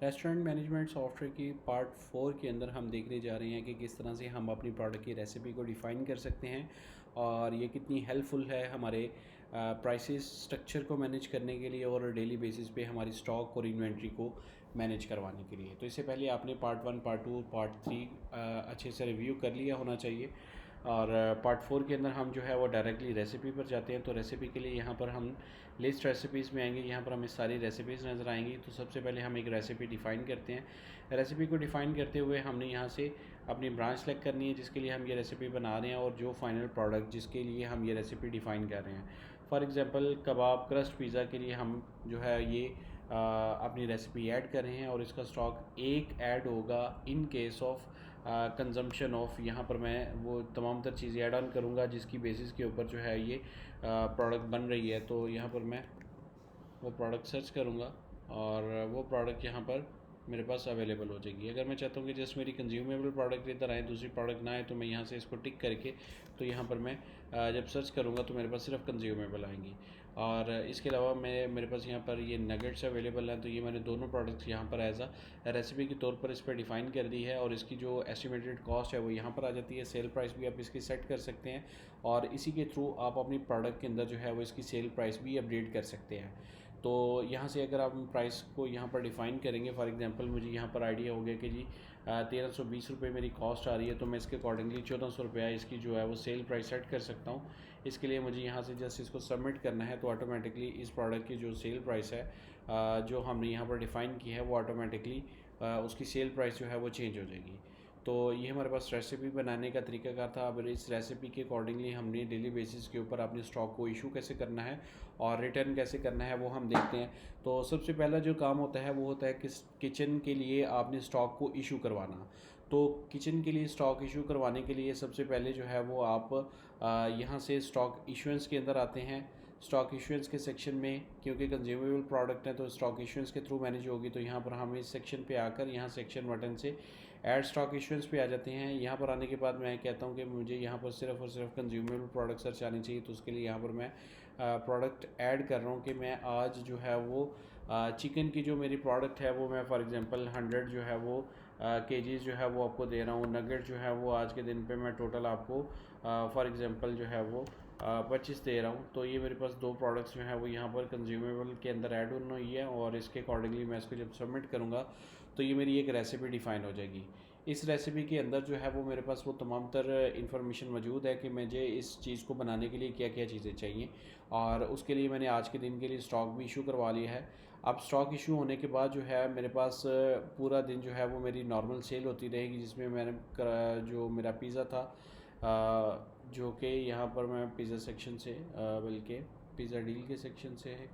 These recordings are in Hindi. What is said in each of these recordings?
रेस्टोरेंट मैनेजमेंट सॉफ्टवेयर की पार्ट 4 के अंदर हम देखने जा रहे हैं कि किस तरह से हम अपनी प्रोडक्ट की रेसिपी को डिफ़ाइन कर सकते हैं और ये कितनी हेल्पफुल है हमारे प्राइसेस स्ट्रक्चर को मैनेज करने के लिए और डेली बेसिस पे हमारी स्टॉक और इन्वेंट्री को मैनेज करवाने के लिए। तो इससे पहले आपने पार्ट 1, पार्ट 2, पार्ट 3 अच्छे से रिव्यू कर लिया होना चाहिए। और पार्ट 4 के अंदर हम जो है वो डायरेक्टली रेसिपी पर जाते हैं। तो रेसिपी के लिए यहाँ पर हम लिस्ट रेसिपीज़ में आएंगे, यहाँ पर हमें सारी रेसिपीज़ नज़र आएंगी। तो सबसे पहले हम एक रेसिपी डिफ़ाइन करते हैं। रेसिपी को डिफ़ाइन करते हुए हमने यहाँ से अपनी ब्रांच सेलेक्ट करनी है जिसके लिए हम ये रेसिपी बना रहे हैं और जो फाइनल प्रोडक्ट जिसके लिए हम ये रेसिपी डिफ़ाइन कर रहे हैं। For example kebab crust pizza के लिए हम जो है ये अपनी रेसिपी ऐड कर रहे हैं और इसका स्टॉक एक ऐड होगा in case of consumption of. यहाँ पर मैं वो तमाम तर चीज़ें ऐड ऑन करूँगा जिसकी बेसिस के ऊपर जो है ये प्रोडक्ट बन रही है। तो यहाँ पर मैं वो प्रोडक्ट सर्च करूँगा और वो प्रोडक्ट यहाँ पर मेरे पास अवेलेबल हो जाएगी। अगर मैं चाहता हूँ कि जस्ट मेरी कंज्यूमेबल प्रोडक्ट इधर आए, दूसरी प्रोडक्ट ना आए, तो मैं यहाँ से इसको टिक करके तो यहाँ पर मैं जब सर्च करूँगा तो मेरे पास सिर्फ कंज्यूमेबल आएंगी। और इसके अलावा मेरे पास यहाँ पर ये नगेट्स अवेलेबल हैं। तो ये मैंने दोनों प्रोडक्ट्स यहाँ पर एज अ रेसिपी के तौर पर इस पर डिफ़ाइन कर दी है और इसकी जो एस्टिमेटेड कॉस्ट है वो यहाँ पर आ जाती है। सेल प्राइस भी आप इसकी सेट कर सकते हैं और इसी के थ्रू आप अपनी प्रोडक्ट के अंदर जो है वो इसकी सेल प्राइस भी अपडेट कर सकते हैं। तो यहाँ से अगर आप प्राइस को यहाँ पर डिफ़ाइन करेंगे, फॉर एग्जांपल मुझे यहाँ पर आइडिया हो गया कि जी 1320 रुपये मेरी कॉस्ट आ रही है, तो मैं इसके अकॉर्डिंगली 1400 रुपया इसकी जो है वो सेल प्राइस सेट कर सकता हूँ। इसके लिए मुझे यहाँ से जस्ट इसको सबमिट करना है तो ऑटोमेटिकली इस प्रोडक्ट की जो सेल प्राइस है जो हमने यहाँ पर डिफ़ाइन की है वो ऑटोमेटिकली उसकी सेल प्राइस जो है वो चेंज हो जाएगी। तो ये हमारे पास रेसिपी बनाने का तरीकाकार था। अब इस रेसिपी के अकॉर्डिंगली हमने डेली बेसिस के ऊपर अपने स्टॉक को इशू कैसे करना है और रिटर्न कैसे करना है वो हम देखते हैं। तो सबसे पहला जो काम होता है वो होता है कि किचन के लिए आपने स्टॉक को इशू करवाना। तो किचन के लिए स्टॉक इशू करवाने के लिए सबसे पहले जो है वो आप यहाँ से स्टॉक इशुएंस के अंदर आते हैं। स्टॉक इशुएंस के सेक्शन में क्योंकि कंज्यूमेबल प्रोडक्ट है तो स्टॉक इशुएंस के थ्रू मैनेज होगी, तो यहाँ पर हम इस सेक्शन पे आकर यहाँ सेक्शन बटन से ऐड स्टॉक इशुएंस पे आ जाते हैं। यहाँ पर आने के बाद मैं कहता हूँ कि मुझे यहाँ पर सिर्फ और सिर्फ कंज्यूमेबल प्रोडक्ट सर्च आनी चाहिए। तो उसके लिए यहाँ पर मैं प्रोडक्ट ऐड कर रहा हूँ कि मैं आज जो है वो चिकन की जो मेरी प्रोडक्ट है वो मैं फॉर एग्जांपल 100 जो है वो केजीज़ जो है वो आपको दे रहा हूँ। नगेट जो है वो आज के दिन पे मैं टोटल आपको फॉर एग्जांपल जो है वो 25 दे रहा हूँ। तो ये मेरे पास दो प्रोडक्ट्स जो है वो यहाँ पर कंज्यूमेबल के अंदर ऐड ऑन हुई है और इसके अकॉर्डिंगली मैं इसको जब सबमिट करूँगा तो ये मेरी एक रेसिपी डिफ़ाइन हो जाएगी। इस रेसिपी के अंदर जो है वो मेरे पास वो तमाम तर इन्फॉर्मेशन मौजूद है कि मुझे इस चीज़ को बनाने के लिए क्या क्या चीज़ें चाहिए और उसके लिए मैंने आज के दिन के लिए स्टॉक भी इशू करवा लिया है। अब स्टॉक इशू होने के बाद जो है मेरे पास पूरा दिन जो है वो मेरी नॉर्मल सेल होती रहेगी, जिसमें मैंने जो मेरा पिज़्ज़ा था जो कि यहाँ पर मैं पिज़्ज़ा सेक्शन से बल्कि पिज़्ज़ा डील के सेक्शन से है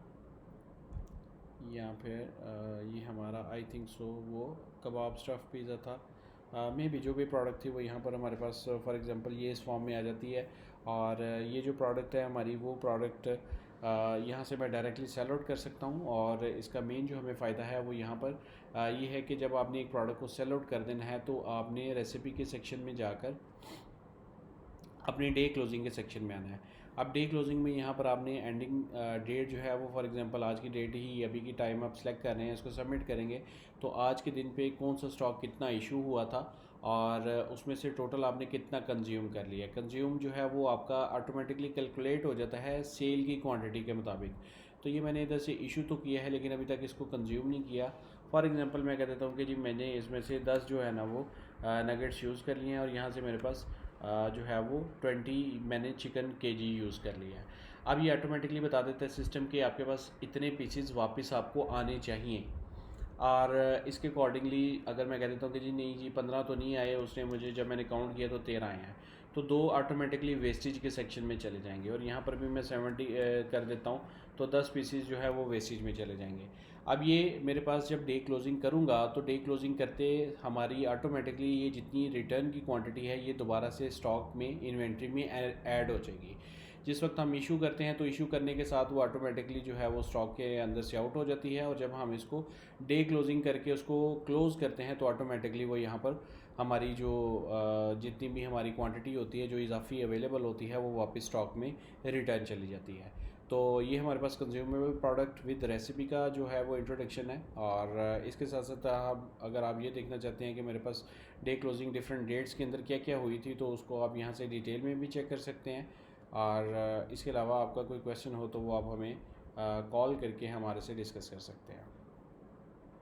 या फिर ये हमारा आई थिंक सो वो कबाब स्टफ़ पिज़्ज़ा था। मे भी जो भी प्रोडक्ट थी वो यहाँ पर हमारे पास फॉर एग्जांपल ये इस फॉर्म में आ जाती है। और ये जो प्रोडक्ट है हमारी वो प्रोडक्ट यहाँ से मैं डायरेक्टली सेल आउट कर सकता हूँ। और इसका मेन जो हमें फ़ायदा है वो यहाँ पर ये है कि जब आपने एक प्रोडक्ट को सेल आउट कर देना है तो आपने रेसिपी के सेक्शन में जाकर अपने डे क्लोजिंग के सेक्शन में आना है। अब डे क्लोजिंग में यहाँ पर आपने एंडिंग डेट जो है वो फॉर एग्जांपल आज की डेट ही अभी की टाइम आप सेलेक्ट कर रहे हैं, इसको सबमिट करेंगे तो आज के दिन पे कौन सा स्टॉक कितना इशू हुआ था और उसमें से टोटल आपने कितना कंज्यूम कर लिया। कंज्यूम जो है वो आपका ऑटोमेटिकली कैलकुलेट हो जाता है सेल की क्वांटिटी के मुताबिक। तो ये मैंने इधर से इशू तो किया है लेकिन अभी तक इसको कंज्यूम नहीं किया। फॉर एग्जांपल मैं कह देता हूँ कि जी मैंने इसमें से 10 जो है ना वो नगेट्स यूज़ कर लिए हैं और यहाँ से मेरे पास जो है वो 20 मैंने चिकन केजी यूज़ कर लिया है। अब ये ऑटोमेटिकली बता देता है सिस्टम कि आपके पास इतने पीसेस वापस आपको आने चाहिए। और इसके अकॉर्डिंगली अगर मैं कह देता हूँ कि जी नहीं जी 15 तो नहीं आए, उसने मुझे जब मैंने काउंट किया तो 13 आए हैं, तो दो ऑटोमेटिकली वेस्टेज के सेक्शन में चले जाएंगे। और यहाँ पर भी मैं 70 कर देता हूँ तो 10 पीसेस जो है वो वेस्टेज में चले जाएंगे। अब ये मेरे पास जब डे क्लोजिंग करूँगा तो डे क्लोजिंग करते हमारी ऑटोमेटिकली ये जितनी रिटर्न की क्वांटिटी है ये दोबारा से स्टॉक में इन्वेंट्री में ऐड हो जाएगी। जिस वक्त हम इशू करते हैं तो इशू करने के साथ वो ऑटोमेटिकली जो है वो स्टॉक के अंदर से आउट हो जाती है और जब हम इसको डे क्लोजिंग करके उसको क्लोज़ करते हैं तो ऑटोमेटिकली वो यहाँ पर हमारी जो जितनी भी हमारी क्वांटिटी होती है जो इजाफी अवेलेबल होती है वो वापस स्टॉक में रिटर्न चली जाती है। तो ये हमारे पास कंज्यूमेबल प्रोडक्ट विद रेसिपी का जो है वो इंट्रोडक्शन है। और इसके साथ साथ आप अगर आप ये देखना चाहते हैं कि मेरे पास डे क्लोजिंग डिफरेंट डेट्स के अंदर क्या क्या हुई थी, तो उसको आप यहाँ से डिटेल में भी चेक कर सकते हैं। और इसके अलावा आपका कोई क्वेश्चन हो तो वो आप हमें कॉल करके हमारे से डिस्कस कर सकते हैं।